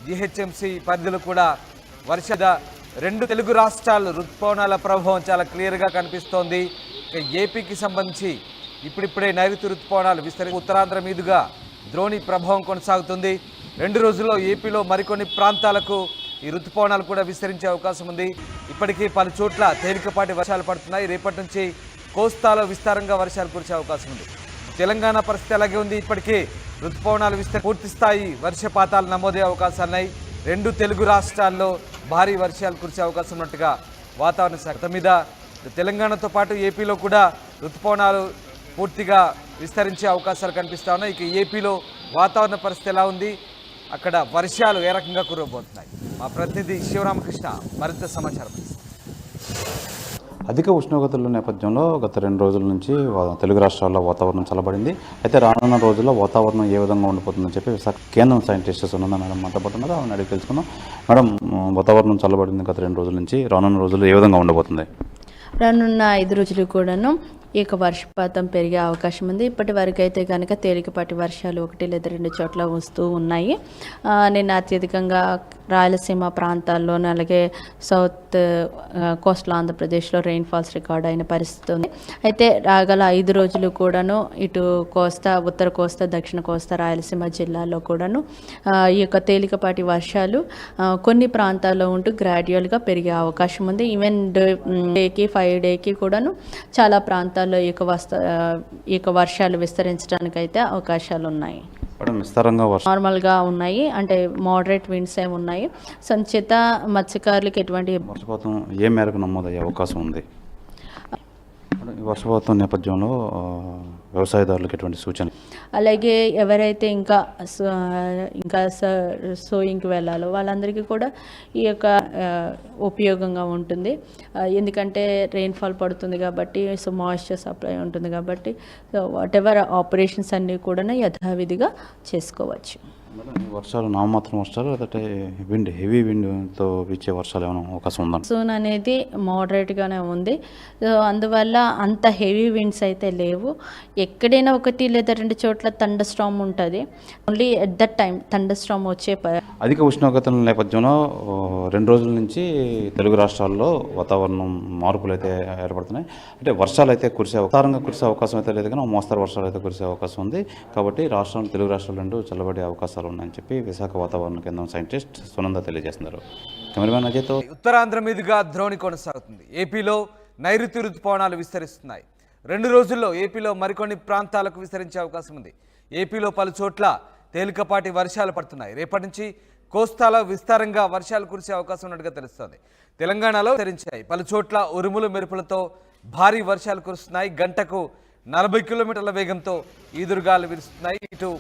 GHMC పరిధిలో కూడా రెండు తెలుగు రాష్ట్రాలు రుతుపవనాల ప్రభావం చాలా క్లియర్గా కనిపిస్తోంది. ఇక ఏపీకి సంబంధించి ఇప్పుడిప్పుడే నైరుతి రుతుపవనాలు ఉత్తరాంధ్ర మీదుగా ద్రోణి ప్రభావం కొనసాగుతుంది. 2 రోజుల్లో ఏపీలో మరికొన్ని ప్రాంతాలకు ఈ రుతుపవనాలు కూడా విస్తరించే అవకాశం ఉంది. ఇప్పటికీ పలు చోట్ల తేలికపాటి వర్షాలు పడుతున్నాయి. రేపటి నుంచి కోస్తాలో విస్తారంగా వర్షాలు కురిసే అవకాశం ఉంది. తెలంగాణ పరిస్థితి అలాగే ఉంది. ఇప్పటికీ రుతుపవనాలు పూర్తి స్థాయి వర్షపాతాలు నమోదయ్యే అవకాశాలున్నాయి. 2 తెలుగు రాష్ట్రాల్లో భారీ వర్షాలు కురిసే అవకాశం ఉన్నట్టుగా వాతావరణ శాఖ మీద తెలంగాణతో పాటు ఏపీలో కూడా రుతుపవనాలు పూర్తిగా విస్తరించే అవకాశాలు కనిపిస్తా ఉన్నాయి. ఇక ఏపీలో వాతావరణ పరిస్థితి ఎలా ఉంది, అక్కడ వర్షాలు ఏ రకంగా కురవబోతున్నాయి, మా ప్రతినిధి శివరామకృష్ణ మరింత సమాచారం. అధిక ఉష్ణోగ్రతల నేపథ్యంలో గత 2 రోజుల నుంచి తెలుగు రాష్ట్రాల్లో వాతావరణం చల్లబడింది. అయితే రానున్న రోజుల్లో వాతావరణం ఏ విధంగా ఉండిపోతుందని చెప్పి విశాఖ కేంద్రం సైంటిస్ట్స్ ఉన్నదా మేడం మాట్లాడుతున్నారు. ఆమెను అడిగి తెలుసుకుందాం. మేడం, వాతావరణం చల్లబడింది గత 2 రోజుల నుంచి. రానున్న రోజుల్లో ఏ విధంగా ఉండబోతుంది? రానున్న 5 రోజులు కూడాను ఇక వర్షపాతం పెరిగే అవకాశం ఉంది. ఇప్పటి వరకు అయితే కనుక తేలికపాటి వర్షాలు 1 లేదా 2 చోట్ల వస్తూ ఉన్నాయి. నిన్న అత్యధికంగా రాయలసీమ ప్రాంతాల్లోనూ అలాగే సౌత్ కోస్టల్ ఆంధ్రప్రదేశ్లో రెయిన్ఫాల్స్ రికార్డ్ అయిన పరిస్థితి ఉంది. అయితే రాగల 5 రోజులు కూడాను ఇటు కోస్తా, ఉత్తర కోస్తా, దక్షిణ కోస్తా, రాయలసీమ జిల్లాల్లో కూడాను ఈ యొక్క తేలికపాటి వర్షాలు కొన్ని ప్రాంతాల్లో ఉంటూ గ్రాడ్యువల్గా పెరిగే అవకాశం ఉంది. ఈవెన్ డేకి 5 డేకి కూడాను చాలా ప్రాంతాల్లో ఈ వర్షాలు విస్తరించడానికి అయితే అవకాశాలు ఉన్నాయి. నార్మల్గా ఉన్నాయి, అంటే మోడరేట్ విండ్స్ ఏమి ఉన్నాయి. సంచేత మత్స్యకారులకు ఎటువంటి వర్షపాతం ఏ మేరకు నమోదయ్యే అవకాశం ఉంది? వర్షపాతం నేపథ్యంలో వ్యవసాయదారులకు ఎటువంటి సూచన? అలాగే ఎవరైతే ఇంకా సోయింగ్కి వెళ్ళాలో వాళ్ళందరికీ కూడా ఈ యొక్క ఉపయోగంగా ఉంటుంది. ఎందుకంటే రెయిన్ఫాల్ పడుతుంది కాబట్టి, సో మాయిశ్చర్ సప్లై ఉంటుంది కాబట్టి, సో వాట్ ఎవర్ ఆపరేషన్స్ అన్నీ కూడా యథావిధిగా చేసుకోవచ్చు. వర్షాలు నామమాత్రం వర్షాలు, లేదంటే హెవీ విండ్తో వీచే వర్షాలు ఏమైనా అవకాశం ఉందా? మాన్సూన్ అనేది మోడరేట్గానే ఉంది. సో అందువల్ల అంత హెవీ విండ్స్ అయితే లేవు. ఎక్కడైనా 1 లేదా 2 చోట్ల థండర్ స్టార్మ్ ఉంటుంది. Only at that time thunder Storm వచ్చే అధిక ఉష్ణోగ్రతల నేపథ్యంలో 2 రోజుల నుంచి తెలుగు రాష్ట్రాల్లో వాతావరణం మార్పులు అయితే ఏర్పడుతున్నాయి. అంటే వర్షాలు అయితే కురిసే అవకాశం అయితే లేదు, కానీ మోస్తరు వర్షాలు అయితే కురిసే అవకాశం ఉంది. కాబట్టి తెలుగు రాష్ట్రాలు 2 చల్లబడే అవకాశాలు ఉన్నాయని చెప్పి విశాఖ వాతావరణ కేంద్రం సైంటిస్ట్ సునంద తెలియజేస్తున్నారు. కెమెరామెన్ అజయ్తో. ఉత్తరాంధ్ర మీదుగా ద్రోణి కొనసాగుతుంది. ఏపీలో నైరుతి రుతుపవనాలు విస్తరిస్తున్నాయి. 2 రోజుల్లో ఏపీలో మరికొన్ని ప్రాంతాలకు విస్తరించే అవకాశం ఉంది. ఏపీలో పలు చోట్ల తేలికపాటి వర్షాలు పడుతున్నాయి. రేపటి నుంచి కోస్తాలో విస్తారంగా వర్షాలు కురిసే అవకాశం ఉన్నట్టుగా తెలుస్తోంది. తెలంగాణలో విస్తరించాయి. పలు చోట్ల ఉరుములు మెరుపులతో భారీ వర్షాలు కురుస్తున్నాయి. గంటకు 40 కిలోమీటర్ల వేగంతో ఈదురుగాలు విరుస్తున్నాయి. ఇటు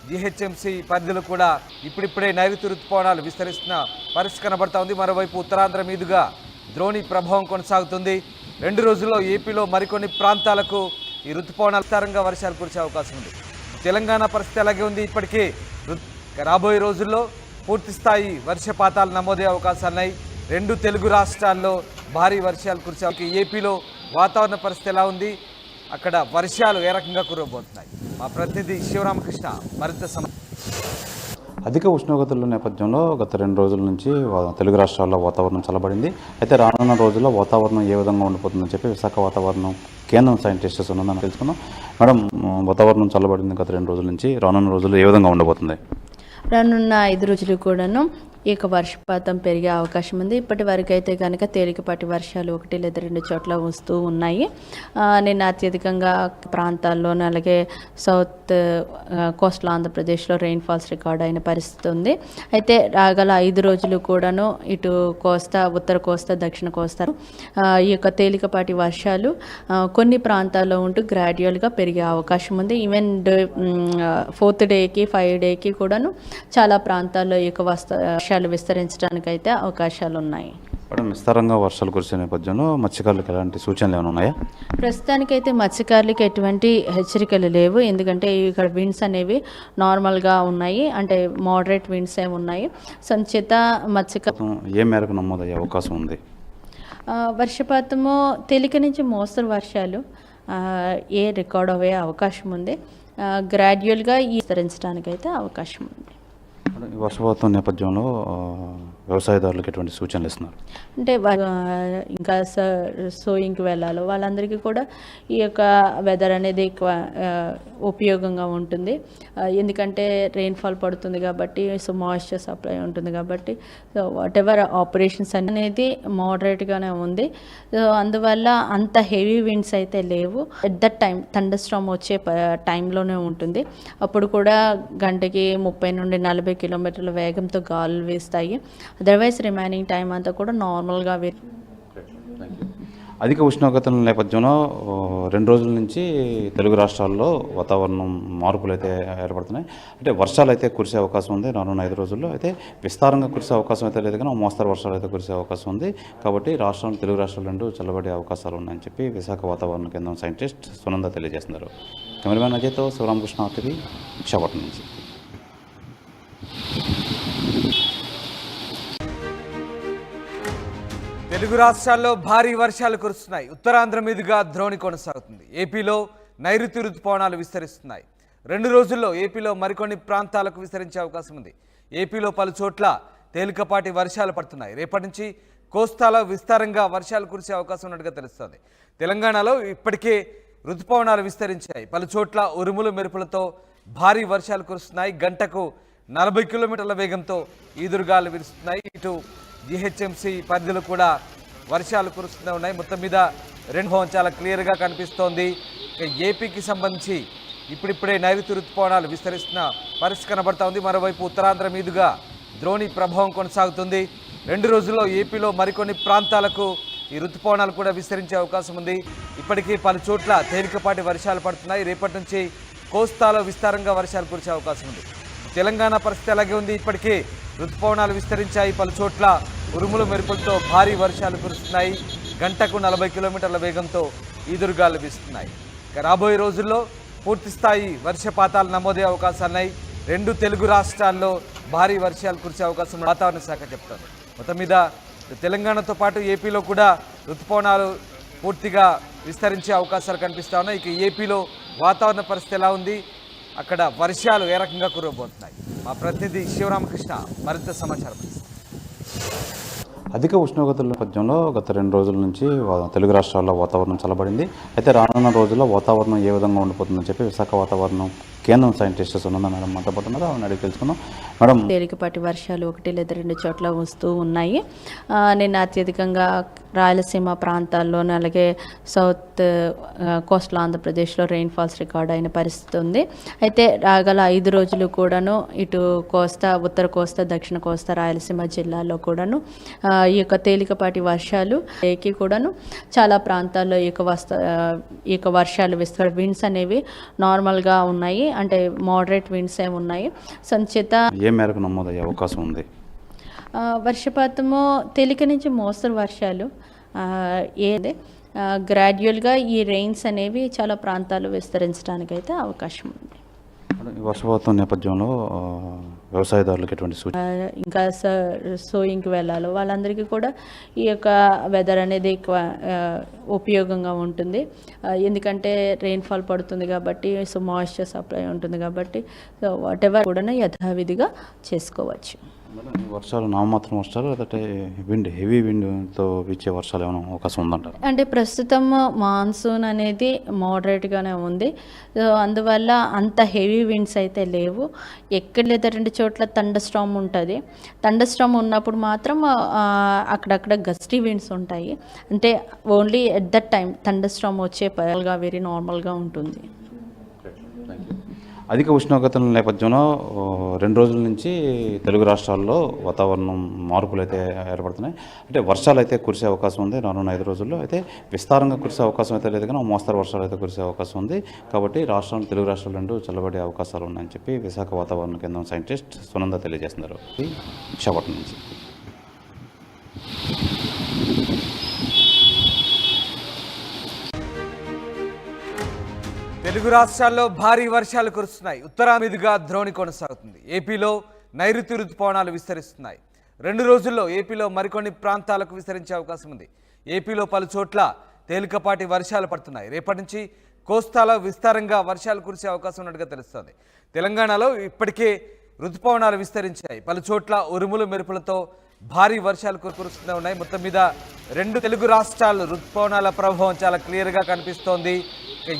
జీహెచ్ఎంసీ పరిధిలో కూడా ఇప్పుడిప్పుడే నైరుతి రుతుపవనాలు విస్తరిస్తున్న పరిస్థితి కనబడతా ఉంది. మరోవైపు ఉత్తరాంధ్ర మీదుగా ద్రోణి ప్రభావం కొనసాగుతుంది. 2 రోజుల్లో ఏపీలో మరికొన్ని ప్రాంతాలకు ఈ రుతుపవనాలు విస్తారంగా వర్షాలు కురిసే అవకాశం ఉంది. తెలంగాణ పరిస్థితి అలాగే ఉంది. ఇప్పటికీ రాబోయే రోజుల్లో పూర్తి స్థాయి వర్షపాతాలు నమోదయ్యే అవకాశాలున్నాయి. 2 తెలుగు రాష్ట్రాల్లో భారీ వర్షాలు కురిసే. ఏపీలో వాతావరణ పరిస్థితి ఎలా ఉంది, అక్కడ వర్షాలు ఏ రకంగా కురవబోతున్నాయి, మా ప్రతినిధి శివరామకృష్ణ మరింత అధిక ఉష్ణోగ్రతల నేపథ్యంలో గత 2 రోజుల నుంచి తెలుగు రాష్ట్రాల్లో వాతావరణం చల్లబడింది. అయితే రానున్న రోజుల్లో వాతావరణం ఏ విధంగా ఉండిపోతుందని చెప్పి విశాఖ వాతావరణం కేంద్రం సైంటిస్ట్స్ ఉన్నదని తెలుసుకుందాం. మేడం, వాతావరణం చల్లబడింది గత 2 రోజుల నుంచి. రానున్న రోజుల్లో ఏ విధంగా ఉండబోతుంది? రానున్న 5 రోజులు కూడాను ఇక వర్షపాతం పెరిగే అవకాశం ఉంది. ఇప్పటి వరకు అయితే కనుక తేలికపాటి వర్షాలు 1 లేదా 2 చోట్ల వస్తూ ఉన్నాయి. నిన్న అత్యధికంగా ప్రాంతాల్లోనూ అలాగే సౌత్ కోస్టల్ ఆంధ్రప్రదేశ్లో రెయిన్ఫాల్స్ రికార్డ్ అయిన పరిస్థితి ఉంది. అయితే రాగల 5 రోజులు కూడాను ఇటు కోస్తా, ఉత్తర కోస్తా, దక్షిణ కోస్తా ఈ యొక్క తేలికపాటి వర్షాలు కొన్ని ప్రాంతాల్లో ఉంటూ గ్రాడ్యువల్గా పెరిగే అవకాశం ఉంది. ఈవెన్ 4th డేకి 5 డేకి కూడాను చాలా ప్రాంతాల్లో ఈ యొక్క వర్షాలు విస్తరించడానికి అయితే అవకాశాలు ఉన్నాయి. విస్తారంగా వర్షాలు కురిసే నేపథ్యంలో మత్స్యకారులకు ఎలాంటి సూచనలు ఏమైనా ఉన్నాయా? ప్రస్తుతానికైతే మత్స్యకారులకు ఎటువంటి హెచ్చరికలు లేవు. ఎందుకంటే ఇక్కడ విండ్స్ అనేవి నార్మల్గా ఉన్నాయి, అంటే మోడరేట్ విండ్స్ ఏమి ఉన్నాయి. సంచేత మత్స్యకారు ఏ మేరకు నమోదయ్యే అవకాశం ఉంది? వర్షపాతము తేలిక నుంచి మోస్తరు వర్షాలు రికార్డ్ అయ్యే అవకాశం ఉంది. గ్రాడ్యువల్గా విస్తరించడానికి అయితే అవకాశం ఉంది. ఈ వర్షపాతం నేపథ్యంలో వ్యవసాయదారులకు ఎటువంటి సూచనలు ఇస్తున్నారు? అంటే ఇంకా సోయింగ్కి వెళ్ళాలో వాళ్ళందరికీ కూడా ఈ యొక్క వెదర్ అనేది ఎక్కువ ఉపయోగంగా ఉంటుంది. ఎందుకంటే రెయిన్ఫాల్ పడుతుంది కాబట్టి, సో మాయిశ్చర్ సప్లై ఉంటుంది కాబట్టి, సో వాట్ ఎవర్ ఆపరేషన్స్ అనేది మోడరేట్గానే ఉంది. సో అందువల్ల అంత హెవీ విండ్స్ అయితే లేవు. At that time thunder Storm వచ్చే టైంలోనే ఉంటుంది. అప్పుడు కూడా గంటకి 30 నుండి 40 కిలోమీటర్ల వేగంతో గాలులు వీస్తాయి. అదర్వైజ్ రిమైనింగ్ టైం అంతా కూడా నార్మల్గా అధిక ఉష్ణోగ్రతల నేపథ్యంలో 2 రోజుల నుంచి తెలుగు రాష్ట్రాల్లో వాతావరణం మార్పులు అయితే ఏర్పడుతున్నాయి. అంటే వర్షాలు అయితే కురిసే అవకాశం ఉంది రానున్న 5 రోజుల్లో. అయితే విస్తారంగా కురిసే అవకాశం అయితే లేదు, కానీ మోస్తరు వర్షాలు అయితే కురిసే అవకాశం ఉంది. కాబట్టి తెలుగు రాష్ట్రాలు రెండు చల్లబడే అవకాశాలు ఉన్నాయని చెప్పి విశాఖ వాతావరణ కేంద్రం సైంటిస్ట్ సునంద తెలియజేస్తున్నారు. కెమెరామెన్ అజయ్తో శివరామకృష్ణ ఆర్టీవీ విశాఖపట్నం నుంచి. తెలుగు రాష్ట్రాల్లో భారీ వర్షాలు కురుస్తున్నాయి. ఉత్తరాంధ్ర మీదుగా ద్రోణి కొనసాగుతుంది. ఏపీలో నైరుతి రుతుపవనాలు విస్తరిస్తున్నాయి. 2 రోజుల్లో ఏపీలో మరికొన్ని ప్రాంతాలకు విస్తరించే అవకాశం ఉంది. ఏపీలో పలు చోట్ల తేలికపాటి వర్షాలు పడుతున్నాయి. రేపటి నుంచి కోస్తాలో విస్తారంగా వర్షాలు కురిసే అవకాశం ఉన్నట్టుగా తెలుస్తోంది. తెలంగాణలో ఇప్పటికే రుతుపవనాలు విస్తరించాయి. పలు చోట్ల ఉరుములు మెరుపులతో భారీ వర్షాలు కురుస్తున్నాయి. గంటకు 40 కిలోమీటర్ల వేగంతో ఈదురుగాలు వీరుస్తున్నాయి. ఇటు జిహెచ్ఎంసీ పరిధిలో కూడా వర్షాలు కురుస్తూనే ఉన్నాయి. మొత్తం మీద రెయిన్ఫాల్ చాలా క్లియర్గా కనిపిస్తోంది. ఏపీకి సంబంధించి ఇప్పుడిప్పుడే నైరుతి రుతుపవనాలు విస్తరిస్తున్న పరిస్థితి కనబడతా ఉంది. మరోవైపు ఉత్తరాంధ్ర మీదుగా ద్రోణి ప్రభావం కొనసాగుతుంది. 2 రోజుల్లో ఏపీలో మరికొన్ని ప్రాంతాలకు ఈ రుతుపవనాలు కూడా విస్తరించే అవకాశం ఉంది. ఇప్పటికీ పలు చోట్ల తేలికపాటి వర్షాలు పడుతున్నాయి. రేపటి నుంచి కోస్తాలో విస్తారంగా వర్షాలు కురిసే అవకాశం ఉంది. తెలంగాణ పరిస్థితి అలాగే ఉంది. ఇప్పటికే రుతుపవనాలు విస్తరించాయి. పలు చోట్ల ఉరుములు మెరుపులతో భారీ వర్షాలు కురుస్తున్నాయి. గంటకు 40 కిలోమీటర్ల వేగంతో ఈదురుగాలు వీస్తున్నాయి. రాబోయే రోజుల్లో పూర్తిస్థాయి వర్షపాతాలు నమోదే అవకాశాలున్నాయి. 2 తెలుగు రాష్ట్రాల్లో భారీ వర్షాలు కురిసే అవకాశం వాతావరణ శాఖ చెప్తోంది. మొత్తం మీద తెలంగాణతో పాటు ఏపీలో కూడా రుతుపవనాలు పూర్తిగా విస్తరించే అవకాశాలు కనిపిస్తా ఉన్నాయి. ఇక ఏపీలో వాతావరణ పరిస్థితి ఎలా ఉంది, అక్కడ వర్షాలు ఏ రకంగా కురవబోతున్నాయి, మా ప్రతినిధి శివరామకృష్ణ మరింత సమాచారం. అధిక ఉష్ణోగ్రతల నేపథ్యంలో గత 2 రోజుల నుంచి తెలుగు రాష్ట్రాల్లో వాతావరణం చల్లబడింది. అయితే రానున్న రోజుల్లో వాతావరణం ఏ విధంగా ఉండిపోతుందని చెప్పి విశాఖ వాతావరణం కేంద్రం సైంటిస్ట్ సునంద మేడం మాట్లాడుతున్నారు. ఆమెను అడిగి తెలుసుకుందాం. మేడం, తేలికపాటి వర్షాలు 1 లేదా 2 చోట్ల వస్తూ ఉన్నాయి. నిన్న అత్యధికంగా రాయలసీమ ప్రాంతాల్లోనూ అలాగే సౌత్ కోస్టల్ ఆంధ్రప్రదేశ్లో రెయిన్ఫాల్స్ రికార్డ్ అయిన పరిస్థితి ఉంది. అయితే రాగల 5 రోజులు కూడాను ఇటు కోస్తా, ఉత్తర కోస్తా, దక్షిణ కోస్తా, రాయలసీమ జిల్లాల్లో కూడాను ఈ యొక్క తేలికపాటి వర్షాలు కూడాను చాలా ప్రాంతాల్లో ఈ యొక్క వర్షాలు విండ్స్ అనేవి నార్మల్గా ఉన్నాయి. అంటే మోడరేట్ విండ్స్ ఏమి ఉన్నాయి. సంచేత ఏ మేరకు నమోదయ్యే అవకాశం ఉంది? వర్షపాతము తేలిక నుంచి మోస్తరు వర్షాలు గ్రాడ్యువల్గా ఈ రెయిన్స్ అనేవి చాలా ప్రాంతాలు విస్తరించడానికి అయితే అవకాశం ఉంది. వర్షపాతం నేపథ్యంలో వ్యవసాయదారులకు ఎటువంటి సూచన? ఇంకా సోయింగ్కి వెళ్ళాలో వాళ్ళందరికీ కూడా ఈ యొక్క వెదర్ అనేది ఎక్కువ ఉపయోగంగా ఉంటుంది. ఎందుకంటే రెయిన్ఫాల్ పడుతుంది కాబట్టి, సో మాయిశ్చర్ సప్లై ఉంటుంది కాబట్టి, సో వాట్ ఎవర్ కూడా యథావిధిగా చేసుకోవచ్చు. వర్షాలు నామమాత్రం వర్షాలు, లేదంటే హెవీ విండ్తో వీచే వర్షాలు ఏమైనా అవకాశం ఉందంటారు? అంటే ప్రస్తుతం మాన్సూన్ అనేది మోడరేట్గానే ఉంది. అందువల్ల అంత హెవీ విండ్స్ అయితే లేవు. ఎక్కడ లేదా 2 చోట్ల థండర్ స్టార్మ్ ఉంటుంది. థండర్ స్టార్మ్ ఉన్నప్పుడు మాత్రం అక్కడక్కడ గస్టీ విండ్స్ ఉంటాయి. అంటే only at that time thunder Storm వచ్చే వెరీ నార్మల్గా ఉంటుంది. అధిక ఉష్ణోగ్రతల నేపథ్యంలో 2 రోజుల నుంచి తెలుగు రాష్ట్రాల్లో వాతావరణం మార్పులు అయితే ఏర్పడుతున్నాయి. అంటే వర్షాలు అయితే కురిసే అవకాశం ఉంది రానున్న 5 రోజుల్లో. అయితే విస్తారంగా కురిసే అవకాశం అయితే లేదు, కానీ మోస్తరు వర్షాలు అయితే కురిసే అవకాశం ఉంది. కాబట్టి తెలుగు రాష్ట్రాలు రెండు చల్లబడే అవకాశాలు ఉన్నాయని చెప్పి విశాఖ వాతావరణ కేంద్రం సైంటిస్ట్ సునంద తెలియజేస్తున్నారు. విశాఖపట్నం నుంచి. తెలుగు రాష్ట్రాల్లో భారీ వర్షాలు కురుస్తున్నాయి. ఉత్తరాంధ్ర మీదుగా ద్రోణి కొనసాగుతుంది. ఏపీలో నైరుతి రుతుపవనాలు విస్తరిస్తున్నాయి. 2 రోజుల్లో ఏపీలో మరికొన్ని ప్రాంతాలకు విస్తరించే అవకాశం ఉంది. ఏపీలో పలు చోట్ల తేలికపాటి వర్షాలు పడుతున్నాయి. రేపటి నుంచి కోస్తాలో విస్తారంగా వర్షాలు కురిసే అవకాశం ఉన్నట్టుగా తెలుస్తోంది. తెలంగాణలో ఇప్పటికే రుతుపవనాలు విస్తరించాయి. పలు చోట్ల ఉరుములు మెరుపులతో భారీ వర్షాలు కురుస్తూనే ఉన్నాయి. మొత్తం మీద 2 తెలుగు రాష్ట్రాలు రుతుపవనాల ప్రభావం చాలా క్లియర్గా కనిపిస్తోంది. ఇక